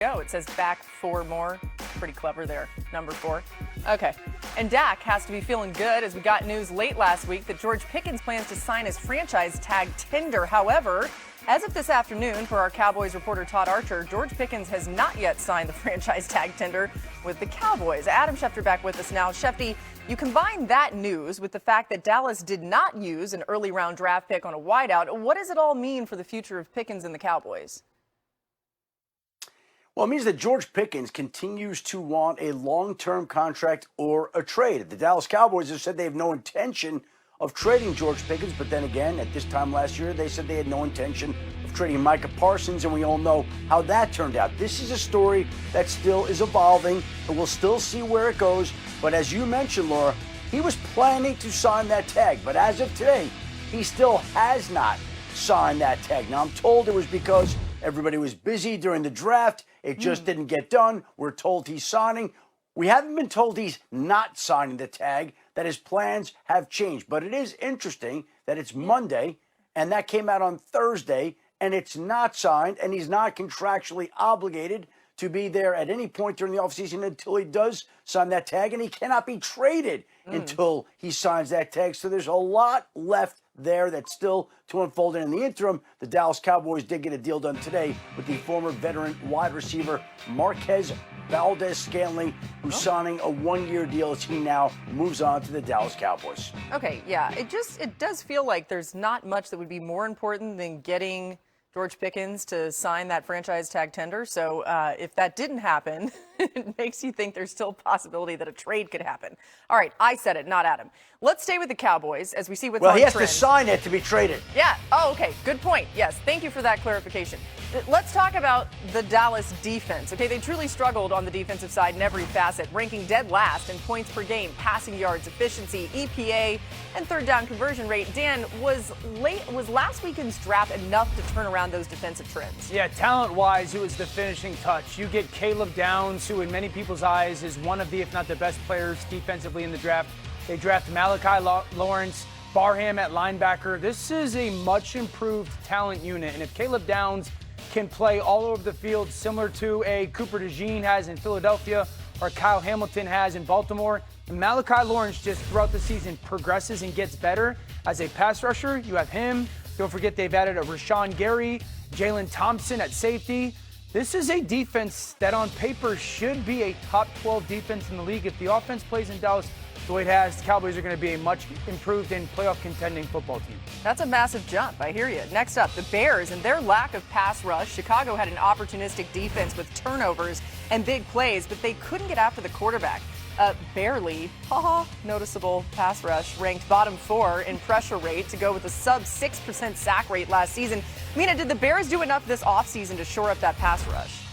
Go. It says back 4 more. Pretty clever there. Number 4. Okay. And Dak has to be feeling good as we got news late last week that George Pickens plans to sign his franchise tag tender. However, as of this afternoon, for our Cowboys reporter Todd Archer, George Pickens has not yet signed the franchise tag tender with the Cowboys. Adam Schefter back with us now. Shefty, you combine that news with the fact that Dallas did not use an early round draft pick on a wideout. What does it all mean for the future of Pickens and the Cowboys? Well, it means that George Pickens continues to want a long-term contract or a trade. The Dallas Cowboys have said they have no intention of trading George Pickens, but then again, at this time last year, they said they had no intention of trading Micah Parsons, and we all know how that turned out. This is a story that still is evolving, and we'll still see where it goes. But as you mentioned, Laura, he was planning to sign that tag, but as of today, he still has not signed that tag. Now, I'm told it was because everybody was busy during the draft. It just didn't get done. We're told he's signing. We haven't been told he's not signing the tag, that his plans have changed. But it is interesting that it's Monday, and that came out on Thursday, and it's not signed, and he's not contractually obligated to be there at any point during the offseason until he does sign that tag, and he cannot be traded until he signs that tag. So there's a lot left there that's still to unfold. And in the interim, the Dallas Cowboys did get a deal done today with the former veteran wide receiver Marquez Valdes-Scantling, who's signing a 1-year deal as he now moves on to the Dallas Cowboys. Okay, yeah, it does feel like there's not much that would be more important than getting George Pickens to sign that franchise tag tender. So if that didn't happen, it makes you think there's still a possibility that a trade could happen. All right, I said it, not Adam. Let's stay with the Cowboys as we see what's on Well, he has trend. to sign it to be traded. Yeah. Oh, okay. Good point. Yes. Thank you for that clarification. Let's talk about the Dallas defense. Okay, they truly struggled on the defensive side in every facet, ranking dead last in points per game, passing yards, efficiency, EPA, and third down conversion rate. Dan, was last weekend's draft enough to turn around those defensive trends? Yeah, talent-wise, it was the finishing touch. You get Caleb Downs, who in many people's eyes is one of the, if not the best players defensively in the draft. They draft Malachi Lawrence, Barham at linebacker. This is a much improved talent unit, and if Caleb Downs can play all over the field similar to a Cooper DeJean has in Philadelphia or Kyle Hamilton has in Baltimore, and Malachi Lawrence just throughout the season progresses and gets better as a pass rusher. You have him. Don't forget they've added a Rashawn Gary, Jalen Thompson at safety. This is a defense that on paper should be a top 12 defense in the league. If the offense plays in Dallas the way it has, the Cowboys are going to be a much improved and playoff contending football team. That's a massive jump. I hear you. Next up, the Bears and their lack of pass rush. Chicago had an opportunistic defense with turnovers and big plays, but they couldn't get after the quarterback. Barely, noticeable pass rush, ranked bottom 4 in pressure rate to go with a sub 6% sack rate last season. Mina, did the Bears do enough this offseason to shore up that pass rush?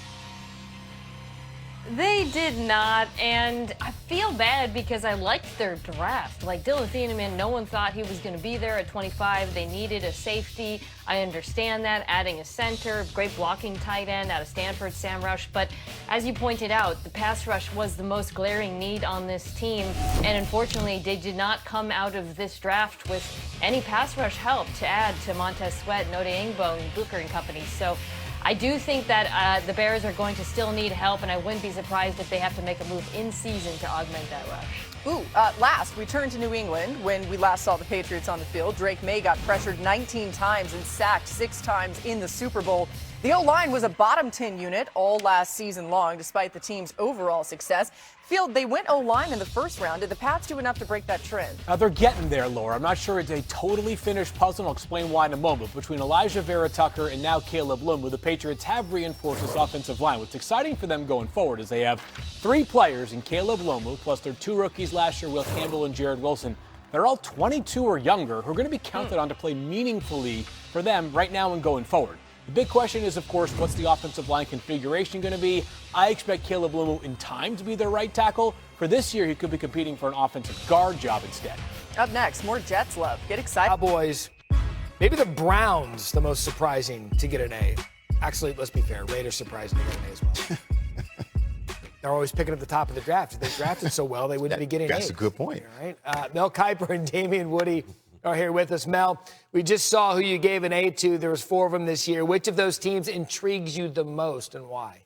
They did not, and I feel bad because I liked their draft. Like Dylan Thieneman, no one thought he was going to be there at 25. They needed a safety. I understand that, adding a center, great blocking tight end out of Stanford, Sam Rush. But as you pointed out, the pass rush was the most glaring need on this team. And unfortunately, they did not come out of this draft with any pass rush help to add to Montez Sweat, Note Ingbo, and Booker and company. So I do think that the Bears are going to still need help, and I wouldn't be surprised if they have to make a move in season to augment that rush. Last, we turned to New England when we last saw the Patriots on the field. Drake May got pressured 19 times and sacked 6 times in the Super Bowl. The O-line was a bottom 10 unit all last season long, despite the team's overall success. Field, they went O-line in the first round. Did the Pats do enough to break that trend? They're getting there, Laura. I'm not sure it's a totally finished puzzle, and I'll explain why in a moment. Between Elijah Vera-Tucker and now Caleb Lumu, the Patriots have reinforced this offensive line. What's exciting for them going forward is they have 3 players in Caleb Lumu, plus their 2 rookies last year, Will Campbell and Jared Wilson. They're all 22 or younger who are going to be counted on to play meaningfully for them right now and going forward. The big question is, of course, what's the offensive line configuration going to be? I expect Caleb Lumu in time to be their right tackle. For this year, he could be competing for an offensive guard job instead. Up next, more Jets love. Get excited. Cowboys, maybe the Browns, the most surprising to get an A. Actually, let's be fair, Raiders surprising to get an A as well. They're always picking up the top of the draft. If they drafted so well, they wouldn't be getting That's A's. a good point. All right. Mel Kiper and Damian Woody are here with us. Mel, we just saw who you gave an A to. There was 4 of them this year. Which of those teams intrigues you the most and why?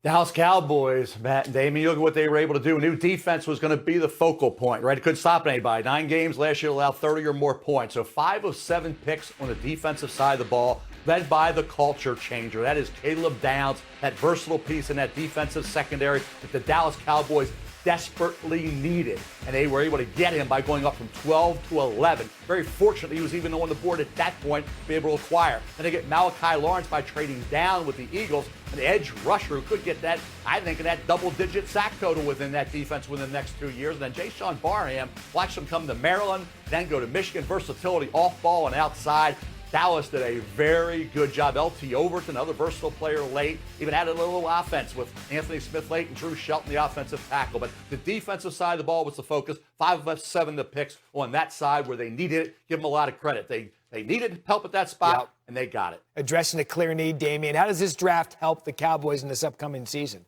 Dallas Cowboys, Matt and Damien, you look at what they were able to do. New defense was going to be the focal point, right? It couldn't stop anybody. 9 games last year allowed 30 or more points. So 5 of 7 picks on the defensive side of the ball, led by the culture changer. That is Caleb Downs, that versatile piece in that defensive secondary that the Dallas Cowboys desperately needed. And they were able to get him by going up from 12 to 11. Very fortunately, he was even on the board at that point to be able to acquire. Then they get Malachi Lawrence by trading down with the Eagles, an edge rusher who could get that, I think, in that double-digit sack total within that defense within the next 2 years. And then Jaysean Barham, watch him come to Maryland, then go to Michigan. Versatility off ball and outside. Dallas did a very good job. LT Overton, another versatile player late, even added a little offense with Anthony Smith late and Drew Shelton, the offensive tackle. But the defensive side of the ball was the focus. 5 of 7 the picks on that side where they needed it. Give them a lot of credit. They needed help at that spot, and they got it. Addressing a clear need, Damien. How does this draft help the Cowboys in this upcoming season?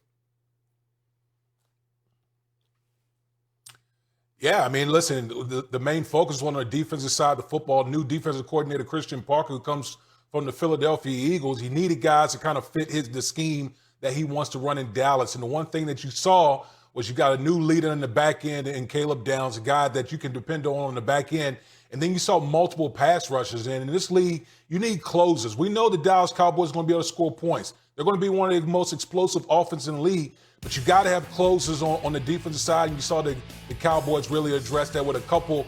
Yeah, I mean, listen, the main focus on the defensive side of the football, new defensive coordinator Christian Parker, who comes from the Philadelphia Eagles. He needed guys to kind of fit the scheme that he wants to run in Dallas. And the one thing that you saw was you got a new leader in the back end in Caleb Downs, a guy that you can depend on the back end. And then you saw multiple pass rushers. And in this league, you need closers. We know the Dallas Cowboys are going to be able to score points. They're going to be one of the most explosive offenses in the league. But you got to have closers on the defensive side, and you saw the Cowboys really address that with a couple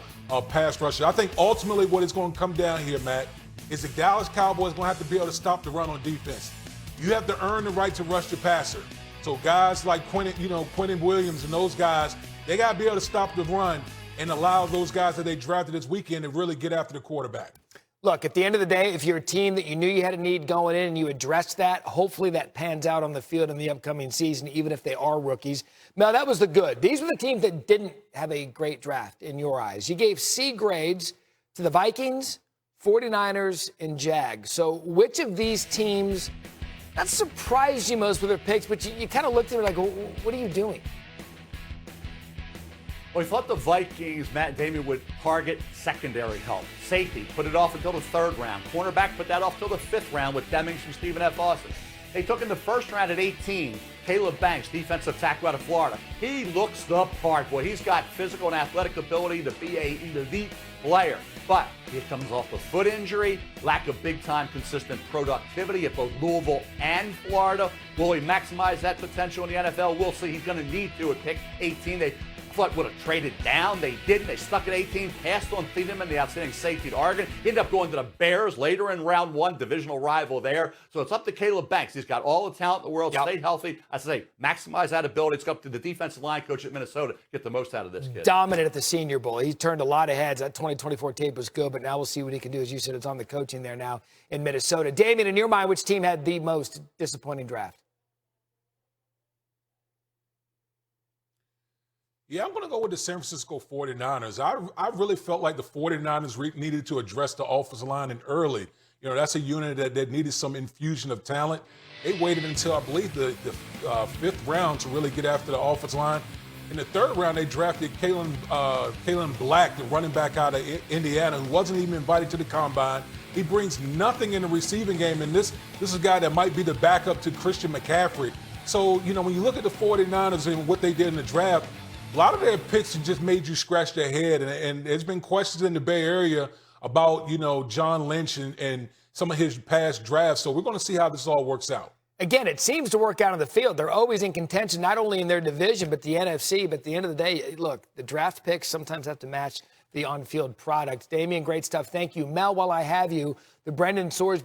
pass rushers. I think ultimately what it's going to come down here, Matt, is the Dallas Cowboys going to have to be able to stop the run on defense. You have to earn the right to rush the passer. So guys like Quentin Williams and those guys, they got to be able to stop the run and allow those guys that they drafted this weekend to really get after the quarterback. Look, at the end of the day, if you're a team that you knew you had a need going in and you addressed that, hopefully that pans out on the field in the upcoming season, even if they are rookies. Now, that was the good. These were the teams that didn't have a great draft in your eyes. You gave C grades to the Vikings, 49ers, and Jags. So which of these teams, that surprised you most with their picks, but you kind of looked at it like, well, what are you doing? Well, we thought the Vikings, Matt and Damien, would target secondary help. Safety, put it off until the 3rd round. Cornerback, put that off until the 5th round with Demings from Stephen F. Austin. They took in the 1st round at 18, Caleb Banks, defensive tackle out of Florida. He looks the part, boy. He's got physical and athletic ability to be an elite player. But he comes off a foot injury, lack of big-time consistent productivity at both Louisville and Florida. Will he maximize that potential in the NFL? We'll see. He's going to need to at pick 18. They thought would have traded down. They didn't. They stuck at 18, passed on Thiedemann, the outstanding safety to Oregon. He ended up going to the Bears later in round 1, divisional rival there. So it's up to Caleb Banks. He's got all the talent in the world, stay healthy. I say, maximize that ability. It's up to the defensive line coach at Minnesota to get the most out of this kid. Dominant at the Senior Bowl. He turned a lot of heads. That 2024 tape was good, but now we'll see what he can do. As you said, it's on the coaching there now in Minnesota. Damien, in your mind, which team had the most disappointing draft? Yeah, I'm going to go with the San Francisco 49ers. I really felt like the 49ers needed to address the offensive line and early. You know, that's a unit that needed some infusion of talent. They waited until, I believe, the 5th round to really get after the offensive line. In the 3rd round, they drafted Kalen Black, the running back out of Indiana, who wasn't even invited to the combine. He brings nothing in the receiving game, and this is a guy that might be the backup to Christian McCaffrey. So, you know, when you look at the 49ers and what they did in the draft, a lot of their picks just made you scratch their head, and there's been questions in the Bay Area about, you know, John Lynch and some of his past drafts. So we're going to see how this all works out. Again, it seems to work out on the field. They're always in contention, not only in their division, but the NFC. But at the end of the day, look, the draft picks sometimes have to match the on-field product. Damien, great stuff. Thank you. Mel, while I have you, the Brendan Sorsby